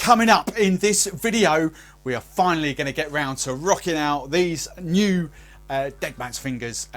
Coming up in this video, we are finally going to get round to rocking out these new Dead Man's Fingers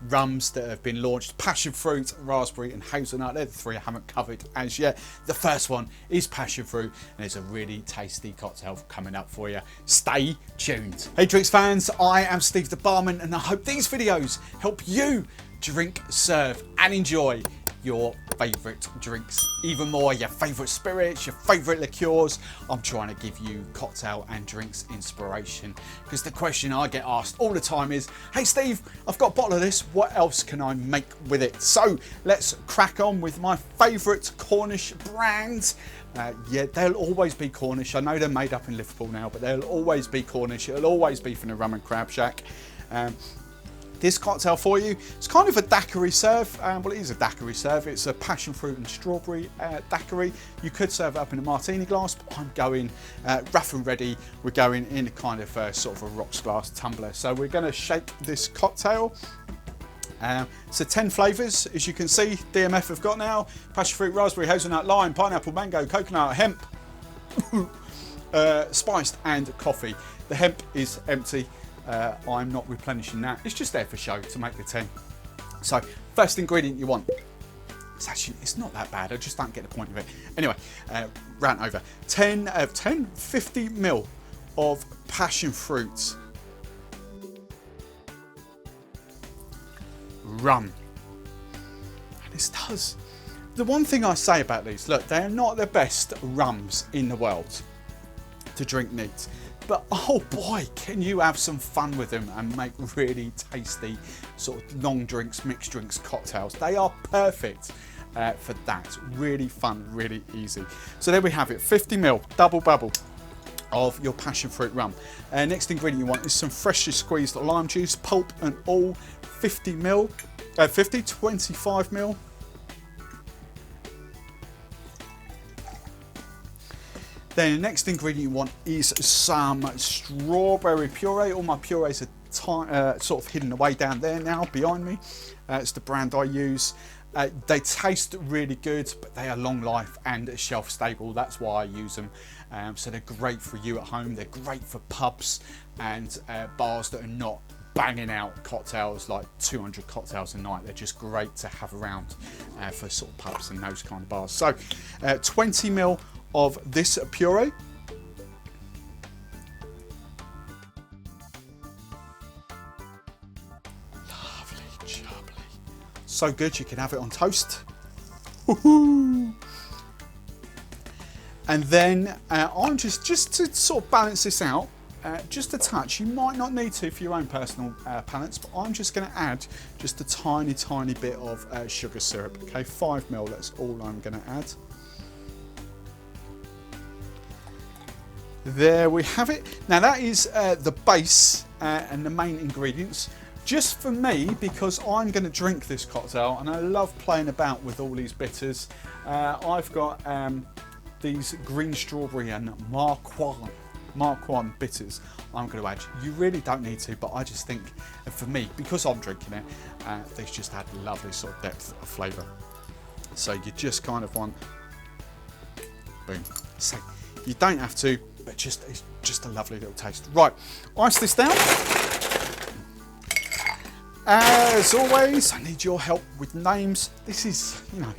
rums that have been launched. Passion Fruit, Raspberry and Hazelnut. They're the three I haven't covered as yet. The first one is Passion Fruit and it's a really tasty cocktail coming up for you. Stay tuned. Hey drinks fans, I am Steve the Barman and I hope these videos help you drink, serve and enjoy your favourite drinks even more, your favourite spirits, your favourite liqueurs. I'm trying to give you cocktail and drinks inspiration because the question I get asked all the time is, hey Steve, I've got a bottle of this, what else can I make with it? So let's crack on with my favourite Cornish brand. Yeah, they'll always be Cornish. I know they're made up in Liverpool now, but they'll always be Cornish. It'll always be from the Rum and Crab Shack. This cocktail for you, it's kind of a daiquiri serve. Well, it is a daiquiri serve. It's a passion fruit and strawberry daiquiri. You could serve it up in a martini glass, but I'm going rough and ready. We're going in a kind of sort of a rocks glass tumbler. So we're going to shake this cocktail. So 10 flavours, as you can see, DMF have got now. Passion fruit, raspberry, hazelnut, lime, pineapple, mango, coconut, hemp, spiced and coffee. The hemp is empty. I'm not replenishing that. It's just there for show to make the 10. So first ingredient you want. It's not that bad. I just don't get the point of it. Anyway, rant over. 50 ml of passion fruit rum. And this does. The one thing I say about these, look, they're not the best rums in the world to drink neat. But oh boy, can you have some fun with them and make really tasty sort of long drinks, mixed drinks, cocktails. They are perfect for that. Really fun, really easy. So there we have it, 50 ml, double bubble of your passion fruit rum. Next ingredient you want is some freshly squeezed lime juice, pulp and all, 25 ml. Then the next ingredient you want is some strawberry puree. All my purees are sort of hidden away down there now behind me. It's the brand I use. They taste really good, but they are long life and shelf stable. That's why I use them. So they're great for you at home. They're great for pubs and bars that are not banging out cocktails like 200 cocktails a night. They're just great to have around for sort of pubs and those kind of bars. So 20 ml of this puree. Lovely, jubbly. So good you can have it on toast. Woohoo! And then I'm just to sort of balance this out, just a touch. You might not need to for your own personal palates, but I'm just going to add just a tiny bit of sugar syrup. Okay, 5 ml, that's all I'm going to add. There we have it. Now that is the base and the main ingredients. Just for me, because I'm going to drink this cocktail and I love playing about with all these bitters. I've got these green strawberry and Marquand bitters I'm going to add. You really don't need to, but I just think for me, because I'm drinking it, these just add lovely sort of depth of flavour. So you just kind of want, boom. So you don't have to, but it's just a lovely little taste. Right, ice this down. As always, I need your help with names. This is, you know,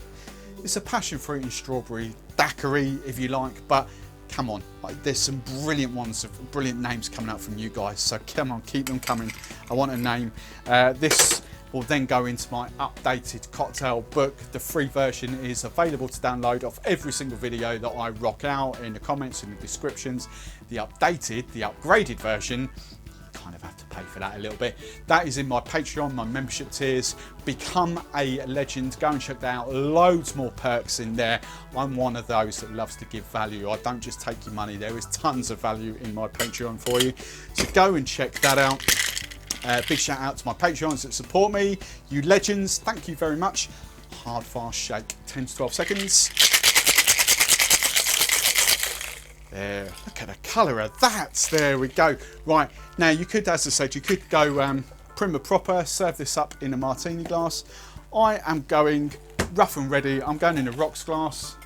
it's a passion fruit and strawberry daiquiri, if you like, but come on, like, there's some brilliant ones, brilliant names coming out from you guys. So come on, keep them coming. I want a name. This will then go into my updated cocktail book. The free version is available to download off every single video that I rock out, in the comments, in the descriptions. The upgraded version, you kind of have to pay for that a little bit. That is in my Patreon, my membership tiers. Become a legend, go and check that out. Loads more perks in there. I'm one of those that loves to give value. I don't just take your money. There is tons of value in my Patreon for you. So go and check that out. Big shout out to my Patreons that support me. You legends, thank you very much. Hard, fast shake, 10 to 12 seconds. There, look at the colour of that. There we go. Right, now you could, as I said, you could go prim and proper, serve this up in a martini glass. I am going rough and ready. I'm going in a rocks glass.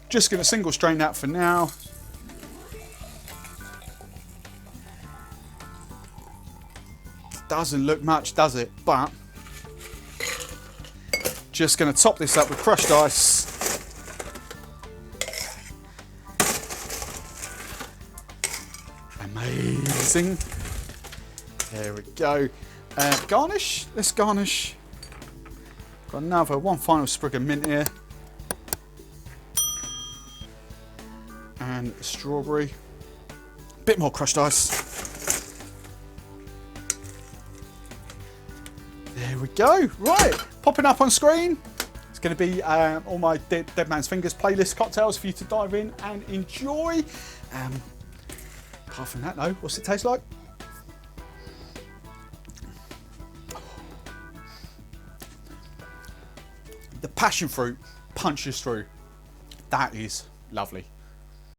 Just going to single strain that for now. Doesn't look much, does it? But just going to top this up with crushed ice. Amazing. There we go. Garnish. Let's garnish. Got one final sprig of mint here. And strawberry. Bit more crushed ice. There we go. Right, popping up on screen. It's going to be all my Dead Man's Fingers playlist cocktails for you to dive in and enjoy. Apart from that, though, what's it taste like? The passion fruit punches through. That is lovely.